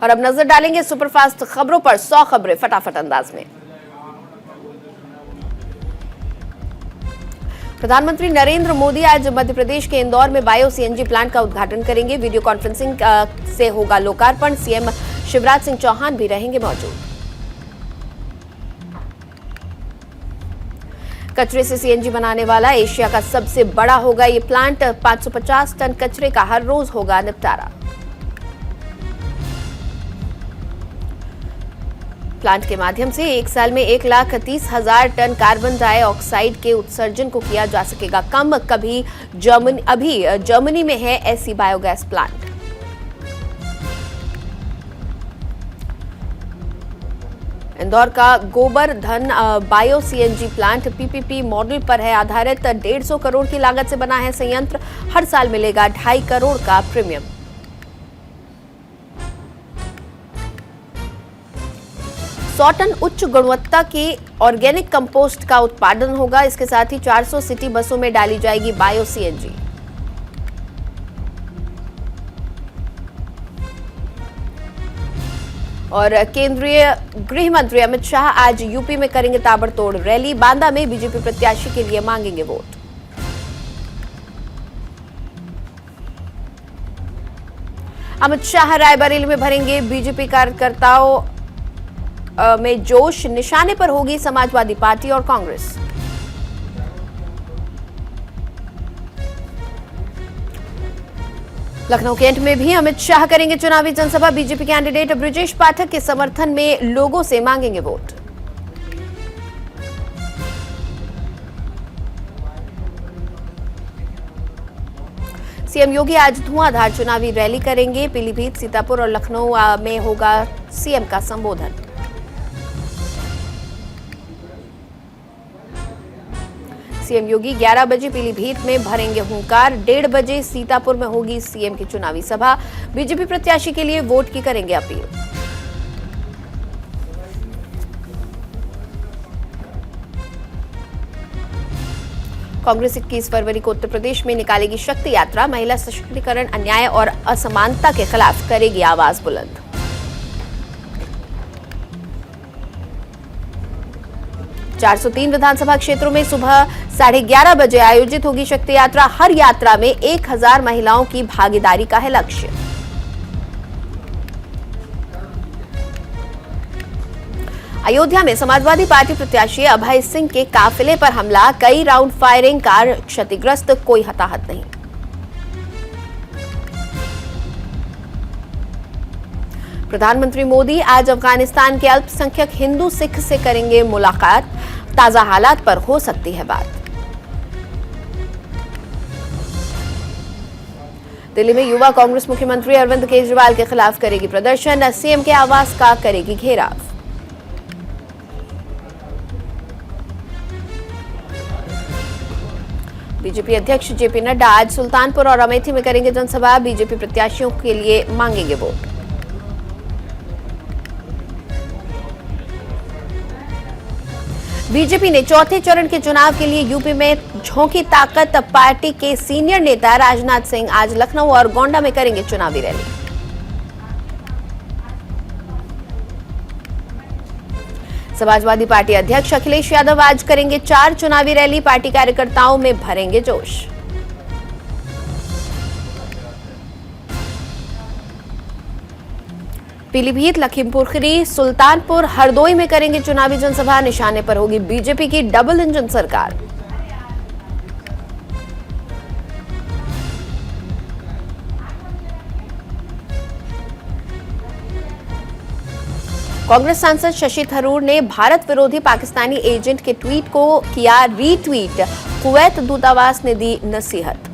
और अब नजर डालेंगे सुपरफास्ट खबरों पर 100 खबरें फटाफट अंदाज में। प्रधानमंत्री नरेंद्र मोदी आज मध्य प्रदेश के इंदौर में बायो सीएनजी प्लांट का उद्घाटन करेंगे। वीडियो कॉन्फ्रेंसिंग से होगा लोकार्पण। सीएम शिवराज सिंह चौहान भी रहेंगे मौजूद। कचरे से सीएनजी बनाने वाला एशिया का सबसे बड़ा होगा ये प्लांट। 550 टन कचरे का हर रोज होगा निपटारा। प्लांट के माध्यम से एक साल में 1,30,000 टन कार्बन डाइऑक्साइड के उत्सर्जन को किया जा सकेगा कम। अभी जर्मनी में है ऐसी बायोगैस प्लांट। इंदौर का Gobardhan bio CNG plant PPP model पर है आधारित। 150 करोड़ की लागत से बना है संयंत्र। हर साल मिलेगा 2.5 करोड़ का प्रीमियम। टन उच्च गुणवत्ता की ऑर्गेनिक कंपोस्ट का उत्पादन होगा। इसके साथ ही 400 सिटी बसों में डाली जाएगी बायो सीएनजी। और केंद्रीय गृह मंत्री अमित शाह आज यूपी में करेंगे ताबड़तोड़ रैली। बांदा में बीजेपी प्रत्याशी के लिए मांगेंगे वोट। अमित शाह रायबरेली में भरेंगे बीजेपी कार्यकर्ताओं में जोश। निशाने पर होगी समाजवादी पार्टी और कांग्रेस। लखनऊ कैंट में भी अमित शाह करेंगे चुनावी जनसभा। बीजेपी कैंडिडेट ब्रजेश पाठक के समर्थन में लोगों से मांगेंगे वोट। सीएम योगी आज धुआंधार चुनावी रैली करेंगे। पीलीभीत, सीतापुर और लखनऊ में होगा सीएम का संबोधन। सीएम योगी 11 बजे पीलीभीत में भरेंगे हुंकार। 1:30 बजे सीतापुर में होगी सीएम की चुनावी सभा। बीजेपी प्रत्याशी के लिए वोट की करेंगे अपील। कांग्रेस 21 फरवरी को उत्तर प्रदेश में निकालेगी शक्ति यात्रा। महिला सशक्तिकरण, अन्याय और असमानता के खिलाफ करेगी आवाज बुलंद। चार 403 विधानसभा क्षेत्रों में सुबह 11:30 बजे आयोजित होगी शक्ति यात्रा। हर यात्रा में 1000 महिलाओं की भागीदारी का है लक्ष्य। अयोध्या में समाजवादी पार्टी प्रत्याशी अभय सिंह के काफिले पर हमला। कई राउंड फायरिंग, कार क्षतिग्रस्त, कोई हताहत नहीं। प्रधानमंत्री मोदी आज अफगानिस्तान के अल्पसंख्यक हिंदू सिख से करेंगे मुलाकात। ताजा हालात पर हो सकती है बात। दिल्ली में युवा कांग्रेस मुख्यमंत्री अरविंद केजरीवाल के खिलाफ करेगी प्रदर्शन। सीएम के आवास का करेगी घेराव। बीजेपी अध्यक्ष जेपी नड्डा आज सुल्तानपुर और अमेठी में करेंगे जनसभा। बीजेपी प्रत्याशियों के लिए मांगेंगे वोट। बीजेपी ने चौथे चरण के चुनाव के लिए यूपी में झोंकी ताकत। पार्टी के सीनियर नेता राजनाथ सिंह आज लखनऊ और गोंडा में करेंगे चुनावी रैली। समाजवादी पार्टी अध्यक्ष अखिलेश यादव आज करेंगे 4 चुनावी रैली। पार्टी कार्यकर्ताओं में भरेंगे जोश। पीलीभीत, लखीमपुर खीरी, सुल्तानपुर, हरदोई में करेंगे चुनावी जनसभा। निशाने पर होगी बीजेपी की डबल इंजन सरकार। कांग्रेस सांसद शशि थरूर ने भारत विरोधी पाकिस्तानी एजेंट के ट्वीट को किया रीट्वीट। कुवैत दूतावास ने दी नसीहत।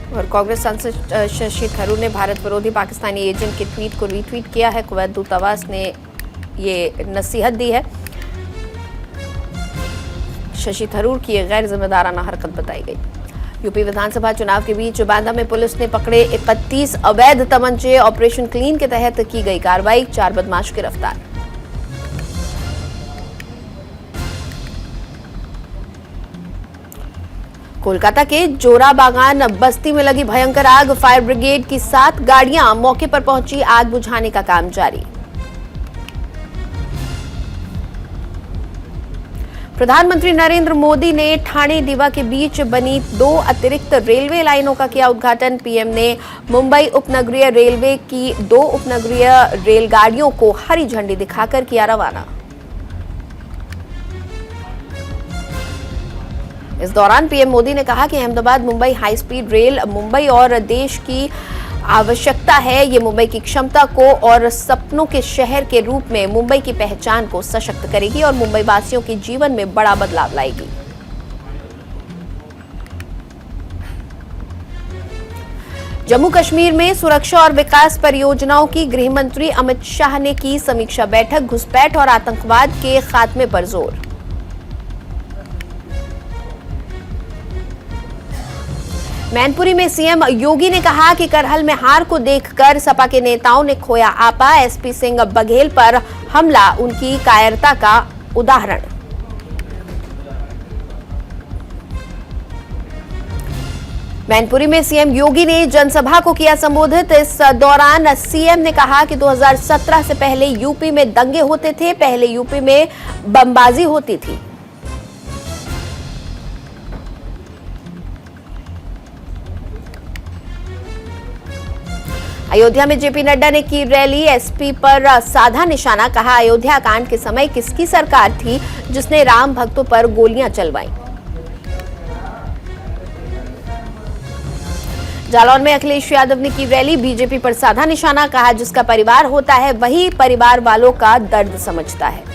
और कांग्रेस सांसद शशि थरूर ने भारत विरोधी पाकिस्तानी एजेंट के ट्वीट को रीट्वीट किया है। कुवैत दूतावास ने ये नसीहत दी है। शशि थरूर की गैर जिम्मेदाराना हरकत बताई गई। यूपी विधानसभा चुनाव के बीच बांदा में पुलिस ने पकड़े 31 अवैध तमंचे। ऑपरेशन क्लीन के तहत की गई कार्रवाई, 4 बदमाश गिरफ्तार। कोलकाता के जोराबागान बस्ती में लगी भयंकर आग। फायर ब्रिगेड की 7 गाड़ियां मौके पर पहुंची, आग बुझाने का काम जारी। प्रधानमंत्री नरेंद्र मोदी ने ठाणे दीवा के बीच बनी 2 अतिरिक्त रेलवे लाइनों का किया उद्घाटन। पीएम ने मुंबई उपनगरीय रेलवे की 2 उपनगरीय रेलगाड़ियों को हरी झंडी दिखाकर किया रवाना। इस दौरान पीएम मोदी ने कहा कि Ahmedabad Mumbai high speed rail Mumbai और देश की आवश्यकता है। ये मुंबई की क्षमता को और सपनों के शहर के रूप में मुंबई की पहचान को सशक्त करेगी और मुंबई वासियों के जीवन में बड़ा बदलाव लाएगी। जम्मू कश्मीर में सुरक्षा और विकास परियोजनाओं की गृह मंत्री अमित शाह ने की समीक्षा बैठक। घुसपैठ और आतंकवाद के खात्मे पर जोर। मैनपुरी में सीएम योगी ने कहा कि करहल में हार को देखकर सपा के नेताओं ने खोया आपा। एसपी सिंह बघेल पर हमला उनकी कायरता का उदाहरण। मैनपुरी में सीएम योगी ने जनसभा को किया संबोधित। इस दौरान सीएम ने कहा कि 2017 से पहले यूपी में दंगे होते थे, पहले यूपी में बमबाजी होती थी। अयोध्या में जेपी नड्डा ने की रैली। एसपी पर साधा निशाना, कहा अयोध्या कांड के समय किसकी सरकार थी जिसने राम भक्तों पर गोलियां चलवाईं। जालौन में अखिलेश यादव ने की रैली। बीजेपी पर साधा निशाना, कहा जिसका परिवार होता है वही परिवार वालों का दर्द समझता है।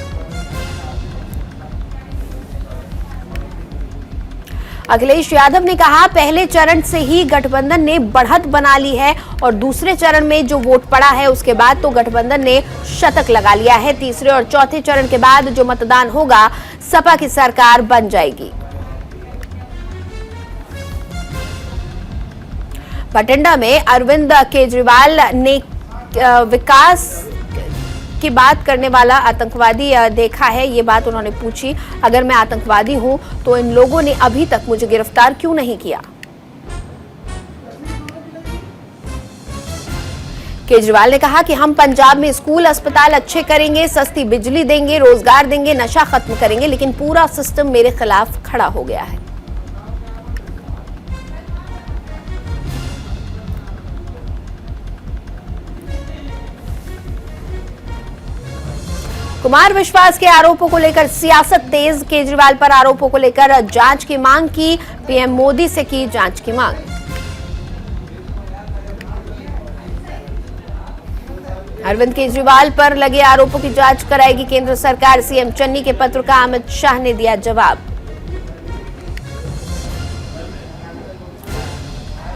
अखिलेश यादव ने कहा पहले चरण से ही गठबंधन ने बढ़त बना ली है और दूसरे चरण में जो वोट पड़ा है उसके बाद तो गठबंधन ने शतक लगा लिया है। तीसरे और चौथे चरण के बाद जो मतदान होगा सपा की सरकार बन जाएगी। बठिंडा में अरविंद केजरीवाल ने विकास की बात करने वाला आतंकवादी देखा है, ये बात उन्होंने पूछी। अगर मैं आतंकवादी हूं तो इन लोगों ने अभी तक मुझे गिरफ्तार क्यों नहीं किया। केजरीवाल ने कहा कि हम पंजाब में स्कूल अस्पताल अच्छे करेंगे, सस्ती बिजली देंगे, रोजगार देंगे, नशा खत्म करेंगे, लेकिन पूरा सिस्टम मेरे खिलाफ खड़ा हो गया है। कुमार विश्वास के आरोपों को लेकर सियासत तेज। केजरीवाल पर आरोपों को लेकर जांच की मांग की। पीएम मोदी से की जांच की मांग। अरविंद केजरीवाल पर लगे आरोपों की जांच कराएगी केंद्र सरकार। सीएम चन्नी के पत्र का अमित शाह ने दिया जवाब।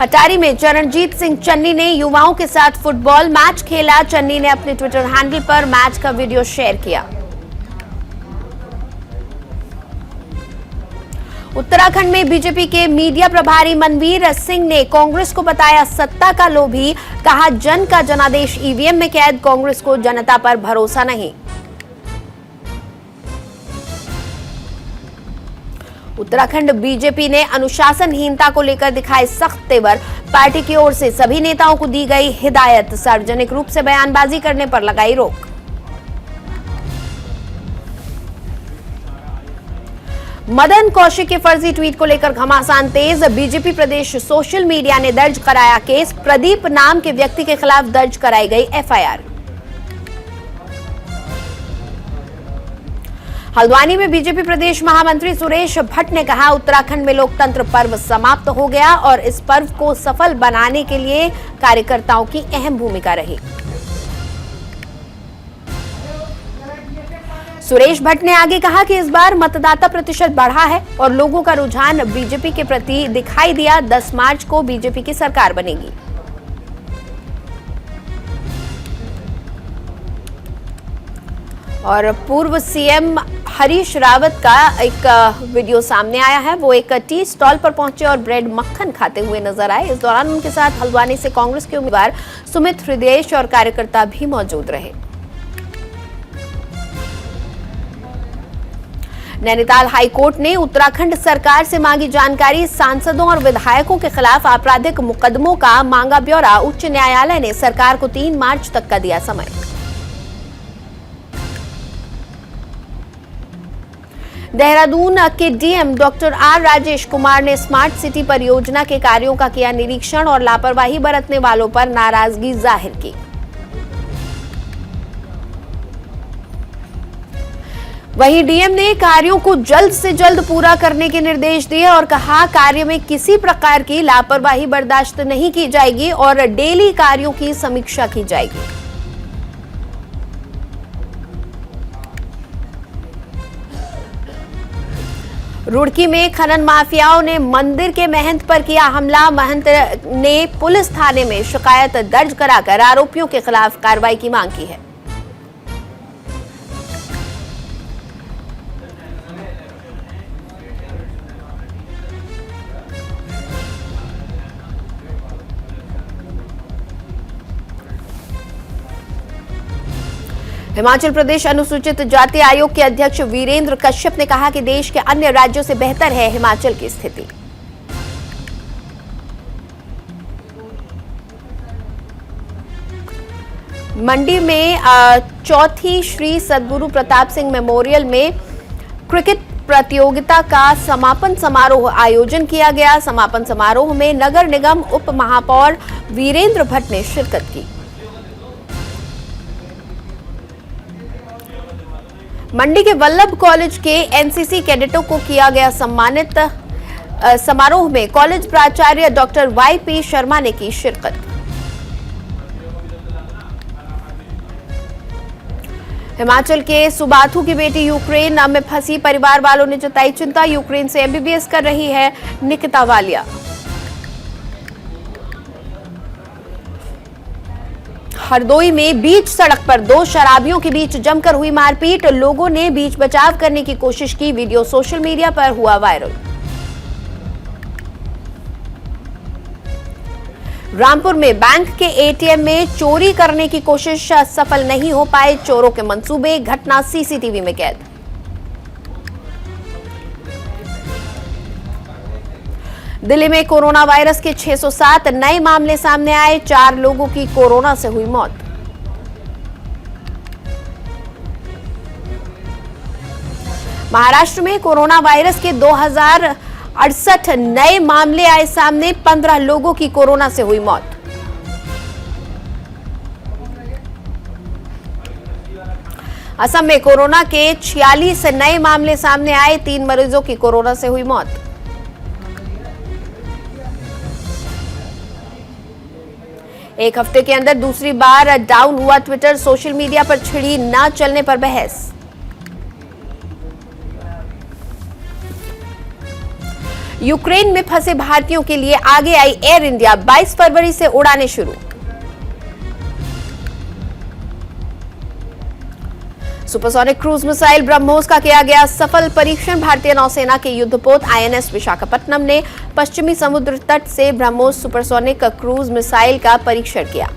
अटारी में चरणजीत सिंह चन्नी ने युवाओं के साथ फुटबॉल मैच खेला। चन्नी ने अपने ट्विटर हैंडल पर मैच का वीडियो शेयर किया। उत्तराखंड में बीजेपी के मीडिया प्रभारी मनवीर सिंह ने कांग्रेस को बताया सत्ता का लोभी। कहा जन का जनादेश ईवीएम में कैद, कांग्रेस को जनता पर भरोसा नहीं। उत्तराखंड बीजेपी ने अनुशासनहीनता को लेकर दिखाए सख्त तेवर। पार्टी की ओर से सभी नेताओं को दी गई हिदायत। सार्वजनिक रूप से बयानबाजी करने पर लगाई रोक। मदन कौशिक के फर्जी ट्वीट को लेकर घमासान तेज। बीजेपी प्रदेश सोशल मीडिया ने दर्ज कराया केस। प्रदीप नाम के व्यक्ति के खिलाफ दर्ज कराई गई एफआईआर। हल्द्वानी में बीजेपी प्रदेश महामंत्री सुरेश भट्ट ने कहा उत्तराखंड में लोकतंत्र पर्व समाप्त हो गया और इस पर्व को सफल बनाने के लिए कार्यकर्ताओं की अहम भूमिका रही। सुरेश भट्ट ने आगे कहा कि इस बार मतदाता प्रतिशत बढ़ा है और लोगों का रुझान बीजेपी के प्रति दिखाई दिया। 10 मार्च को बीजेपी की सरकार बनेगी। और पूर्व सीएम हरीश रावत का एक वीडियो सामने आया है। वो एक टी स्टॉल पर पहुंचे और ब्रेड मक्खन खाते हुए नजर आए। इस दौरान उनके साथ हल्द्वानी से कांग्रेस के उम्मीदवार सुमित हृदयेश और कार्यकर्ता भी मौजूद रहे। नैनीताल हाईकोर्ट ने उत्तराखंड सरकार से मांगी जानकारी। सांसदों और विधायकों के खिलाफ आपराधिक मुकदमों का मांगा ब्यौरा। उच्च न्यायालय ने सरकार को 3 मार्च तक का दिया समय। देहरादून के DM doctor R Rajesh Kumar ने स्मार्ट सिटी परियोजना के कार्यों का किया निरीक्षण और लापरवाही बरतने वालों पर नाराजगी जाहिर की। वहीं डीएम ने कार्यों को जल्द से जल्द पूरा करने के निर्देश दिए और कहा, कार्य में किसी प्रकार की लापरवाही बर्दाश्त नहीं की जाएगी और डेली कार्यों की समीक्षा की जाएगी। रुड़की में खनन माफियाओं ने मंदिर के महंत पर किया हमला। महंत ने पुलिस थाने में शिकायत दर्ज कराकर आरोपियों के खिलाफ कार्रवाई की मांग की है। हिमाचल प्रदेश अनुसूचित जाति आयोग के अध्यक्ष वीरेंद्र कश्यप ने कहा कि देश के अन्य राज्यों से बेहतर है हिमाचल की स्थिति। मंडी में चौथी श्री सद्गुरु प्रताप सिंह मेमोरियल में क्रिकेट प्रतियोगिता का समापन समारोह आयोजन किया गया। समापन समारोह में नगर निगम उप महापौर वीरेंद्र भट्ट ने शिरकत की। मंडी के वल्लभ कॉलेज के एनसीसी कैडेटों को किया गया सम्मानित। समारोह में कॉलेज प्राचार्य डॉक्टर वाईपी शर्मा ने की शिरकत। हिमाचल के सुबाथू की बेटी यूक्रेन में फंसी, परिवार वालों ने जताई चिंता। यूक्रेन से एमबीबीएस कर रही है निकिता वालिया। हरदोई में बीच सड़क पर 2 शराबियों के बीच जमकर हुई मारपीट। लोगों ने बीच बचाव करने की कोशिश की। वीडियो सोशल मीडिया पर हुआ वायरल। रामपुर में बैंक के एटीएम में चोरी करने की कोशिश सफल नहीं हो पाए। चोरों के मंसूबे, घटना सीसीटीवी में कैद। दिल्ली में कोरोना वायरस के 607 नए मामले सामने आए। 4 लोगों की कोरोना से हुई मौत। महाराष्ट्र में कोरोना वायरस के 2068 नए मामले आए सामने। 15 लोगों की कोरोना से हुई मौत। असम में कोरोना के 46 नए मामले सामने आए। 3 मरीजों की कोरोना से हुई मौत। एक हफ्ते के अंदर दूसरी बार डाउन हुआ ट्विटर। सोशल मीडिया पर छिड़ी ना चलने पर बहस। यूक्रेन में फंसे भारतीयों के लिए आगे आई एयर इंडिया। 22 फरवरी से उड़ानें शुरू। सुपरसोनिक क्रूज मिसाइल ब्रह्मोस का किया गया सफल परीक्षण। भारतीय नौसेना के युद्धपोत आईएनएस विशाखापट्टनम ने पश्चिमी समुद्र तट से ब्रह्मोस सुपरसोनिक क्रूज मिसाइल का परीक्षण किया।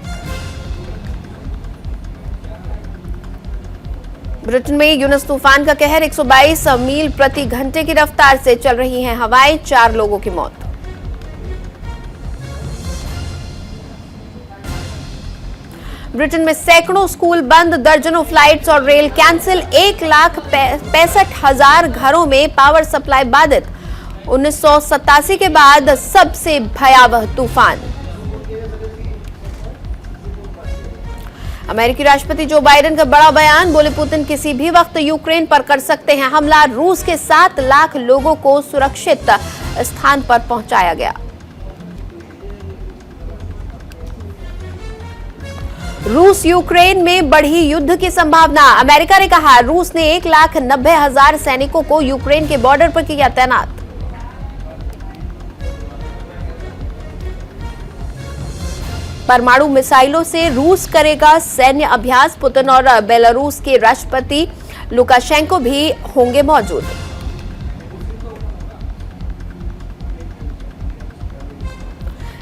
ब्रिटेन में यूनस तूफान का कहर। 122 मील प्रति घंटे की रफ्तार से चल रही हैं हवाएं। 4 लोगों की मौत। ब्रिटेन में सैकड़ों स्कूल बंद, दर्जनों फ्लाइट्स और रेल कैंसिल। 1,65,000 घरों में पावर सप्लाई बाधित। 1987 के बाद सबसे भयावह तूफान। अमेरिकी राष्ट्रपति जो बाइडेन का बड़ा बयान। बोले, पुतिन किसी भी वक्त यूक्रेन पर कर सकते हैं हमला। रूस के 7 लाख लोगों को सुरक्षित स्थान पर पहुंचाया गया। रूस यूक्रेन में बढ़ी युद्ध की संभावना। अमेरिका ने कहा, रूस ने 1,90,000 सैनिकों को यूक्रेन के बॉर्डर पर किया तैनात। परमाणु मिसाइलों से रूस करेगा सैन्य अभ्यास। पुतिन और बेलारूस के राष्ट्रपति लुकाशेंको भी होंगे मौजूद।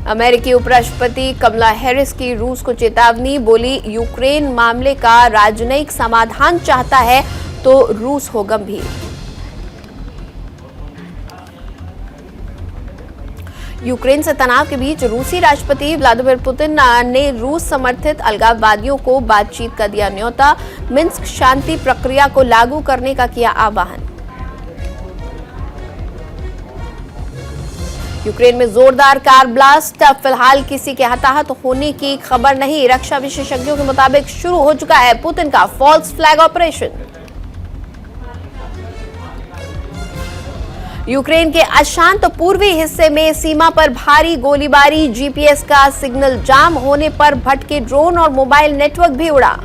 अमेरिकी उपराष्ट्रपति कमला हैरिस की रूस को चेतावनी, बोली यूक्रेन मामले का राजनयिक समाधान चाहता है तो रूस हो गंभीर। यूक्रेन से तनाव के बीच रूसी राष्ट्रपति व्लादिमीर पुतिन ने रूस समर्थित अलगाववादियों को बातचीत का दिया न्योता। मिन्स्क शांति प्रक्रिया को लागू करने का किया आह्वान। यूक्रेन में जोरदार कार ब्लास्ट, फिलहाल किसी के हताहत होने की खबर नहीं। रक्षा विशेषज्ञों के मुताबिक शुरू हो चुका है पुतिन का फॉल्स फ्लैग ऑपरेशन। यूक्रेन के अशांत पूर्वी हिस्से में सीमा पर भारी गोलीबारी, जीपीएस का सिग्नल जाम होने पर भटके ड्रोन और मोबाइल नेटवर्क भी उड़ा।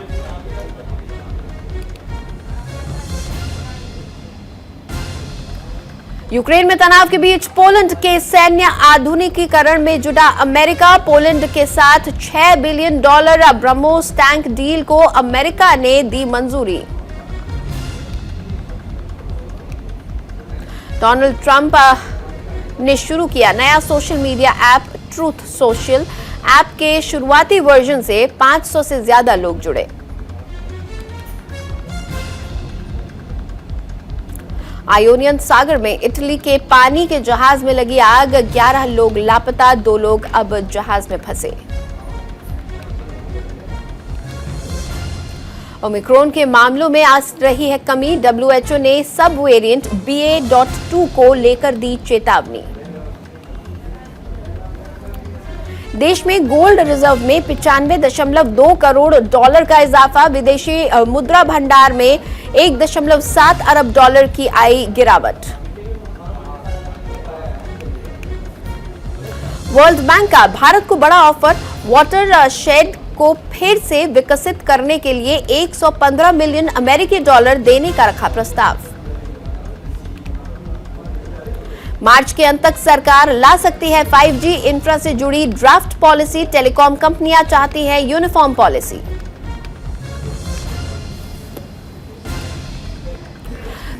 यूक्रेन में तनाव के बीच पोलैंड के सैन्य आधुनिकीकरण में जुटा अमेरिका। पोलैंड के साथ $6 बिलियन ब्रह्मोस टैंक डील को अमेरिका ने दी मंजूरी। डोनाल्ड ट्रंप ने शुरू किया नया social media app truth social. App के शुरुआती वर्जन से 500 से ज्यादा लोग जुड़े। आयोनियन सागर में इटली के पानी के जहाज में लगी आग, 11 लोग लापता, 2 लोग अब जहाज में फंसे। ओमिक्रॉन के मामलों में आ रही है कमी, डब्ल्यूएचओ ने सब वेरिएंट BA.2 को लेकर दी चेतावनी। देश में गोल्ड रिजर्व में 95.2 करोड़ डॉलर का इजाफा। विदेशी मुद्रा भंडार में $1.7 अरब की आई गिरावट। वर्ल्ड बैंक का भारत को बड़ा ऑफर, वाटर शेड को फिर से विकसित करने के लिए $115 मिलियन अमेरिकी डॉलर देने का रखा प्रस्ताव। मार्च के अंत तक सरकार ला सकती है 5G इंफ्रा से जुड़ी ड्राफ्ट पॉलिसी। टेलीकॉम कंपनियां चाहती हैं यूनिफॉर्म पॉलिसी।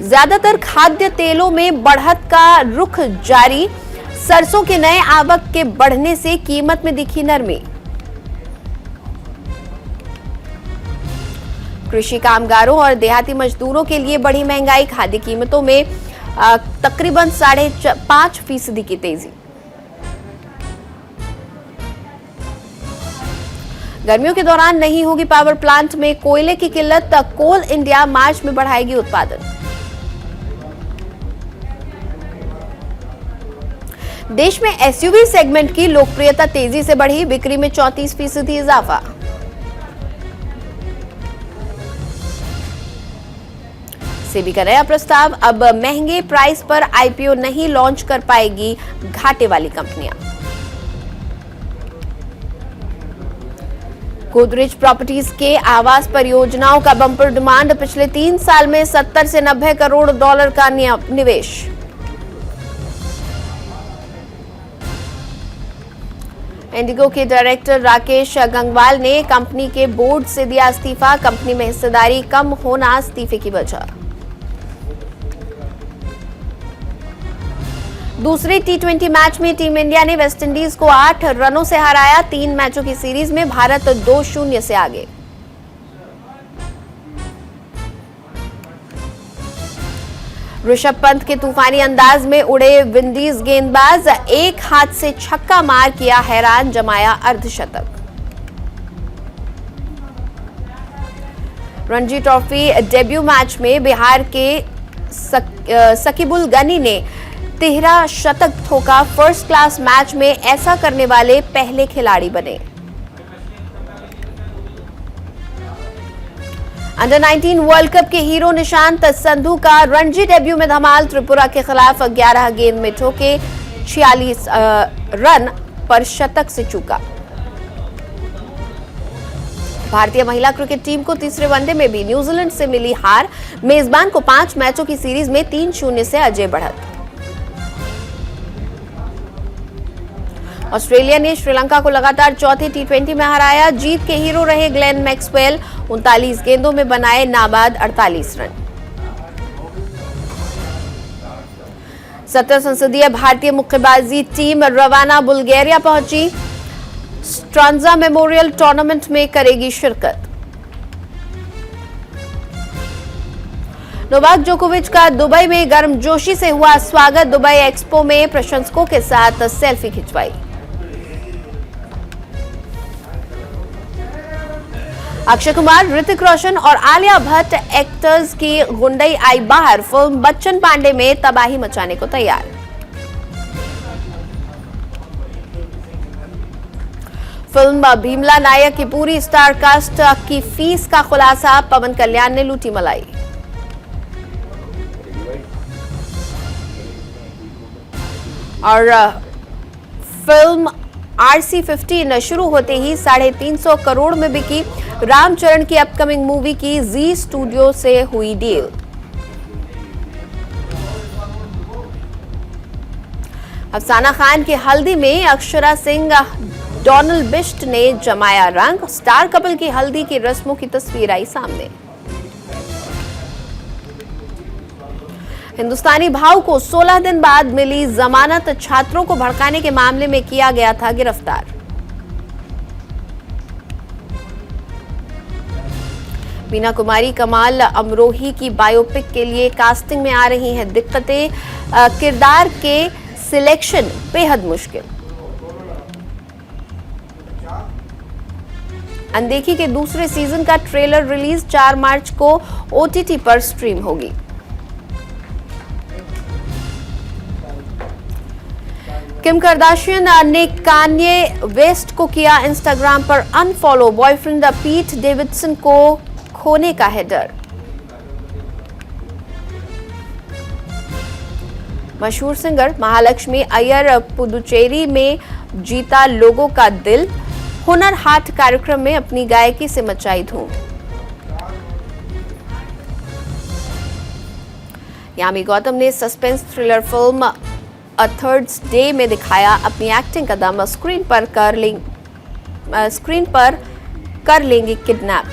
ज्यादातर खाद्य तेलों में बढ़त का रुख जारी। सरसों के नए आवक के बढ़ने से कीमत में दिखी नरमी। कृषि कामगारों और देहाती मजदूरों के लिए बढ़ी महंगाई। खाद्य कीमतों में तकरीबन 5.5% की तेजी। गर्मियों के दौरान नहीं होगी पावर प्लांट में कोयले की किल्लत। कोल इंडिया मार्च में बढ़ाएगी उत्पादन। देश में एसयूवी सेगमेंट की लोकप्रियता तेजी से बढ़ी, बिक्री में 34% इजाफा। सेबी का नया प्रस्ताव, अब महंगे प्राइस पर आईपीओ नहीं लॉन्च कर पाएगी घाटे वाली कंपनियां। गोदरेज प्रॉपर्टीज के आवास परियोजनाओं का बंपर डिमांड, पिछले 3 साल में 70 से 90 करोड़ डॉलर का निवेश। इंडिगो के डायरेक्टर राकेश गंगवाल ने कंपनी के बोर्ड से दिया इस्तीफा। कंपनी में हिस्सेदारी कम होना इस्तीफे की वजह। दूसरे T20 मैच में टीम इंडिया ने वेस्टइंडीज को 8 रनों से हराया। 3 मैचों की सीरीज में भारत 2-0 से आगे। ऋषभ पंत के तूफानी अंदाज में उड़े विंडीज गेंदबाज, एक हाथ से छक्का मार किया हैरान, जमाया अर्धशतक। रणजी ट्रॉफी डेब्यू मैच में बिहार के सकीबुल गनी ने 13 शतक ठोका। फर्स्ट क्लास मैच में ऐसा करने वाले पहले खिलाड़ी बने। अंडर 19 वर्ल्ड कप के हीरो निशांत संधू का रणजी डेब्यू में धमाल। त्रिपुरा के खिलाफ 11 गेंद में ठोके 46 रन पर शतक से चूका। भारतीय महिला क्रिकेट टीम को तीसरे वनडे में भी न्यूजीलैंड से मिली हार। मेजबान को 5 मैचों की सीरीज में 3-0 से अजय बढ़त। ऑस्ट्रेलिया ने श्रीलंका को लगातार चौथे टी20 में हराया। जीत के हीरो रहे ग्लेन मैक्सवेल, 39 गेंदों में बनाए नाबाद 48 रन। 17 संसदीय भारतीय मुक्केबाजी टीम रवाना बुल्गारिया पहुंची। स्ट्रांजा मेमोरियल टूर्नामेंट में करेगी शिरकत। नोवाक जोकोविच का दुबई में गर्मजोशी से हुआ स्वागत। दुबई एक्सपो में प्रशंसकों के साथ सेल्फी खिंचवाई। अक्षय कुमार, ऋतिक रोशन और आलिया भट्ट एक्टर्स की गुंडई आई बाहर। फिल्म बच्चन पांडे में तबाही मचाने को तैयार। फिल्म भीमला नायक की पूरी स्टार कास्ट की फीस का खुलासा। पवन कल्याण ने लूटी मलाई। और फिल्म RC-15 शुरू होते ही 350 करोड़ में बिकी। रामचरण की अपकमिंग मूवी की जी स्टूडियो से हुई डील। अफसाना खान की हल्दी में अक्षरा सिंह, डोनाल्ड बिश्ट ने जमाया रंग। स्टार कपल की हल्दी की रस्मों की तस्वीर आई सामने। हिंदुस्तानी भाव को 16 दिन बाद मिली जमानत। छात्रों को भड़काने के मामले में किया गया था गिरफ्तार। मीना कुमारी कमाल अमरोही की बायोपिक के लिए कास्टिंग में आ रही हैं दिक्कतें। किरदार के सिलेक्शन बेहद मुश्किल। अनदेखी के दूसरे सीजन का ट्रेलर रिलीज 4 मार्च को OTT पर स्ट्रीम होगी। किम कार्दाशियन ने कान्ये वेस्ट को किया इंस्टाग्राम पर अनफॉलो। बॉयफ्रेंड पीट डेविडसन को खोने का है डर। मशहूर सिंगर महालक्ष्मी अय्यर पुदुचेरी में जीता लोगों का दिल। हुनर हाट कार्यक्रम में अपनी गायकी से मचाई धूम। यामी गौतम ने suspense thriller film a third day में दिखाया अपनी एक्टिंग का दम। स्क्रीन पर कर लेंगे किडनैप।